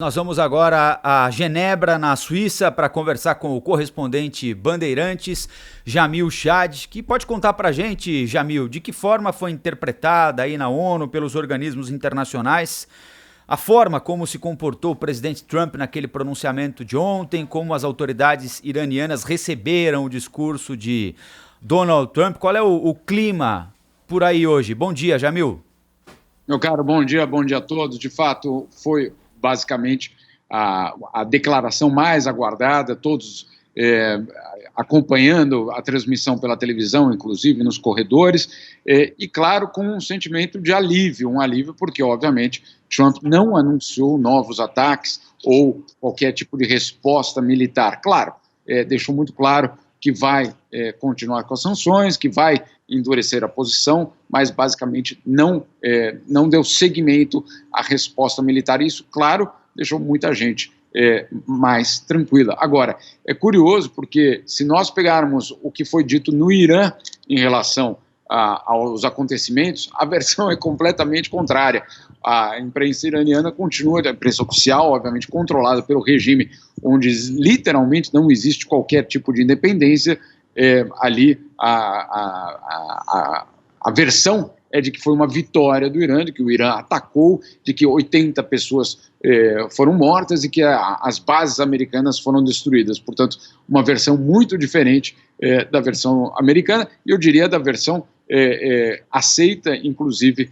Nós vamos agora a Genebra, na Suíça, para conversar com o correspondente Bandeirantes, Jamil Chad, que pode contar para a gente, Jamil, de que forma foi interpretada aí na ONU, pelos organismos internacionais, a forma como se comportou o presidente Trump naquele pronunciamento de ontem, como as autoridades iranianas receberam o discurso de Donald Trump. Qual é o clima por aí hoje? Bom dia, Jamil. Meu caro, bom dia a todos. De fato, foi basicamente a declaração mais aguardada, todos acompanhando a transmissão pela televisão, inclusive nos corredores, e claro, com um sentimento de alívio, porque obviamente Trump não anunciou novos ataques ou qualquer tipo de resposta militar. Claro, deixou muito claro que vai continuar com as sanções, que vai endurecer a posição, mas basicamente não deu seguimento à resposta militar. Isso, claro, deixou muita gente mais tranquila. Agora, é curioso porque se nós pegarmos o que foi dito no Irã em relação aos acontecimentos, a versão é completamente contrária. A imprensa iraniana continua, a imprensa oficial, obviamente, controlada pelo regime, onde literalmente não existe qualquer tipo de independência. Ali a versão é de que foi uma vitória do Irã, de que o Irã atacou, de que 80 pessoas foram mortas e que as bases americanas foram destruídas. Portanto, uma versão muito diferente da versão americana, e eu diria da versão aceita, inclusive,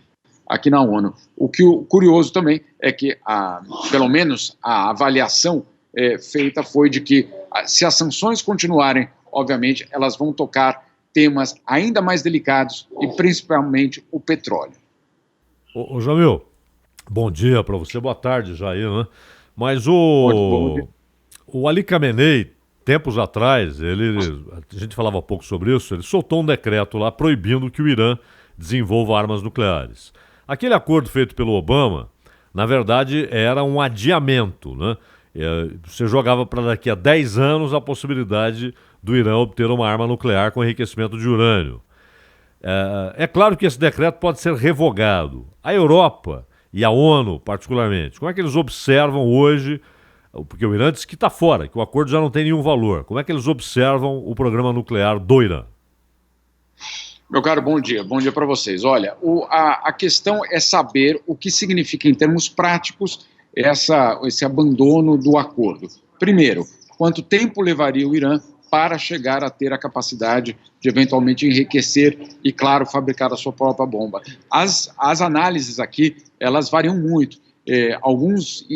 aqui na ONU. O curioso também é que, pelo menos, a avaliação feita foi de que, se as sanções continuarem, obviamente, elas vão tocar temas ainda mais delicados e principalmente o petróleo. Ô Jamil, bom dia para você, boa tarde já aí, né? Mas o Ali Khamenei, tempos atrás, a gente falava pouco sobre isso, ele soltou um decreto lá proibindo que o Irã desenvolva armas nucleares. Aquele acordo feito pelo Obama, na verdade, era um adiamento, né? Você jogava para daqui a 10 anos a possibilidade do Irã obter uma arma nuclear com enriquecimento de urânio. É claro que esse decreto pode ser revogado. A Europa e a ONU, particularmente, como é que eles observam hoje, porque o Irã disse que está fora, que o acordo já não tem nenhum valor, como é que eles observam o programa nuclear do Irã? Meu caro, bom dia para vocês. Olha, a questão é saber o que significa em termos práticos esse abandono do acordo. Primeiro, quanto tempo levaria o Irã para chegar a ter a capacidade de eventualmente enriquecer e, claro, fabricar a sua própria bomba. As análises aqui, elas variam muito. Alguns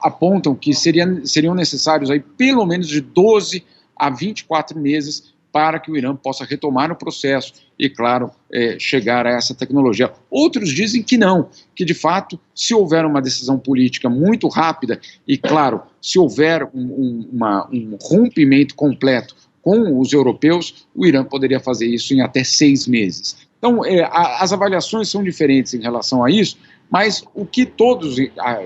apontam que seriam necessários aí pelo menos de 12 a 24 meses para que o Irã possa retomar o processo e, claro, chegar a essa tecnologia. Outros dizem que não, que de fato, se houver uma decisão política muito rápida e, claro, se houver um rompimento completo com os europeus, o Irã poderia fazer isso em até 6 meses. Então, as avaliações são diferentes em relação a isso, mas o que todos,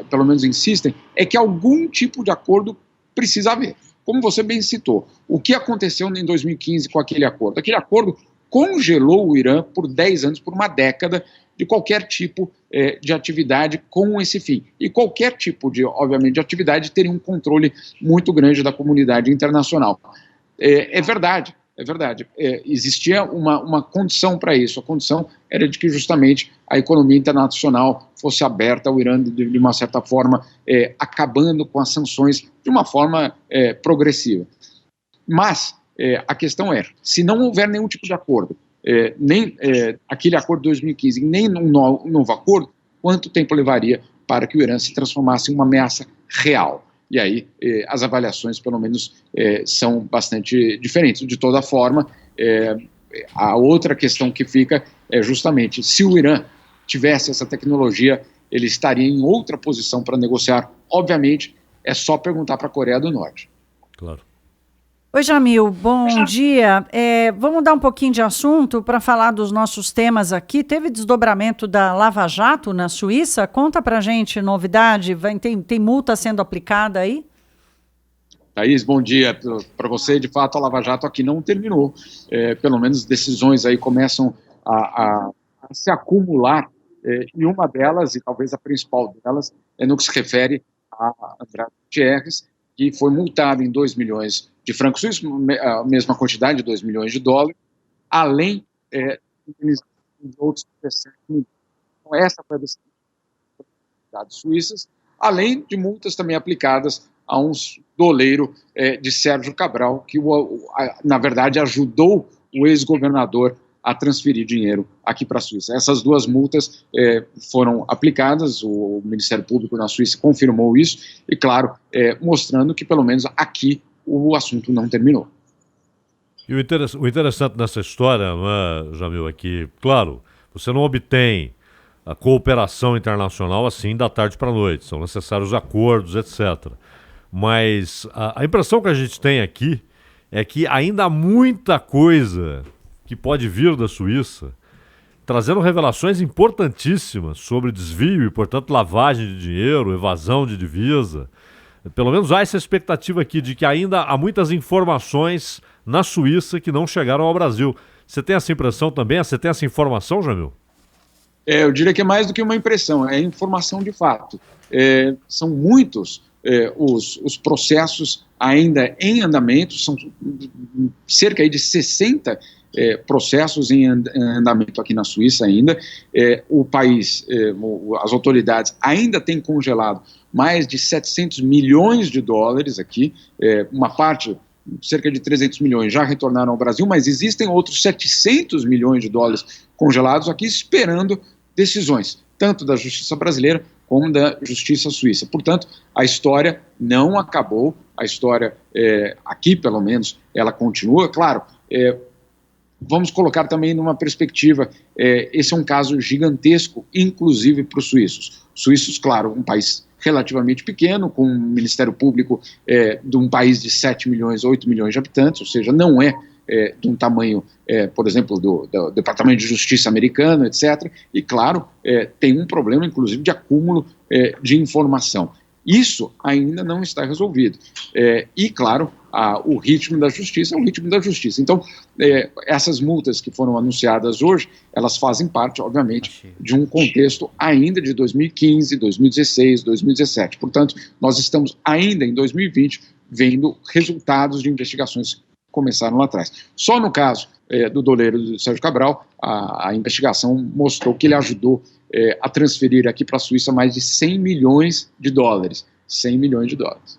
pelo menos, insistem é que algum tipo de acordo precisa haver. Como você bem citou, o que aconteceu em 2015 com aquele acordo? Aquele acordo congelou o Irã por 10 anos, por uma década, de qualquer tipo de atividade com esse fim. E qualquer tipo obviamente, de atividade teria um controle muito grande da comunidade internacional. É verdade. Existia uma condição para isso. A condição era de que justamente a economia internacional fosse aberta ao Irã de uma certa forma, acabando com as sanções de uma forma progressiva. Mas a questão é, se não houver nenhum tipo de acordo, nem aquele acordo de 2015, nem um novo acordo, quanto tempo levaria para que o Irã se transformasse em uma ameaça real? E aí as avaliações, pelo menos, são bastante diferentes. De toda forma, a outra questão que fica é justamente, se o Irã tivesse essa tecnologia, ele estaria em outra posição para negociar. Obviamente, é só perguntar para a Coreia do Norte. Claro. Oi, Jamil, bom dia. Vamos mudar um pouquinho de assunto para falar dos nossos temas aqui. Teve desdobramento da Lava Jato na Suíça? Conta para a gente novidade. Tem multa sendo aplicada aí? Thaís, bom dia para você. De fato, a Lava Jato aqui não terminou. Pelo menos decisões aí começam a se acumular. E uma delas, e talvez a principal delas, é no que se refere a Andrade Gutierrez, que foi multada em 2 milhões de francos suíços, a mesma quantidade de 2 milhões de dólares, além de outros 17 milhões. Então, essa foi a decisão das autoridades suíças, além de multas também aplicadas a um doleiro de Sérgio Cabral, que, na verdade, ajudou o ex-governador a transferir dinheiro aqui para a Suíça. Essas 2 multas foram aplicadas, o Ministério Público na Suíça confirmou isso, e, claro, mostrando que, pelo menos aqui, o assunto não terminou. E o interessante nessa história, né, Jamil, é que, claro, você não obtém a cooperação internacional assim da tarde para a noite, são necessários acordos, etc. Mas a impressão que a gente tem aqui é que ainda há muita coisa que pode vir da Suíça, trazendo revelações importantíssimas sobre desvio e, portanto, lavagem de dinheiro, evasão de divisa. Pelo menos há essa expectativa aqui de que ainda há muitas informações na Suíça que não chegaram ao Brasil. Você tem essa impressão também? Você tem essa informação, Jamil? Eu diria que é mais do que uma impressão, é informação de fato. São muitos os processos ainda em andamento, são cerca de 60 processos em andamento aqui na Suíça ainda. O país, as autoridades ainda têm congelado mais de 700 milhões de dólares aqui, uma parte, cerca de 300 milhões já retornaram ao Brasil, mas existem outros 700 milhões de dólares congelados aqui esperando decisões, tanto da justiça brasileira como da justiça suíça. Portanto, a história não acabou, a história aqui, pelo menos, ela continua. Claro, vamos colocar também numa perspectiva, esse é um caso gigantesco, inclusive para os suíços. Suíços, claro, um país relativamente pequeno, com um Ministério Público de um país de 7 milhões, 8 milhões de habitantes, ou seja, não é de um tamanho, por exemplo, do Departamento de Justiça americano, etc. E, claro, tem um problema, inclusive, de acúmulo de informação. Isso ainda não está resolvido. E, claro, o ritmo da justiça é o ritmo da justiça. Então, essas multas que foram anunciadas hoje, elas fazem parte, obviamente, de um contexto ainda de 2015, 2016, 2017. Portanto, nós estamos ainda em 2020 vendo resultados de investigações que começaram lá atrás. Só no caso do doleiro do Sérgio Cabral, a investigação mostrou que ele ajudou a transferir aqui para a Suíça mais de 100 milhões de dólares. 100 milhões de dólares.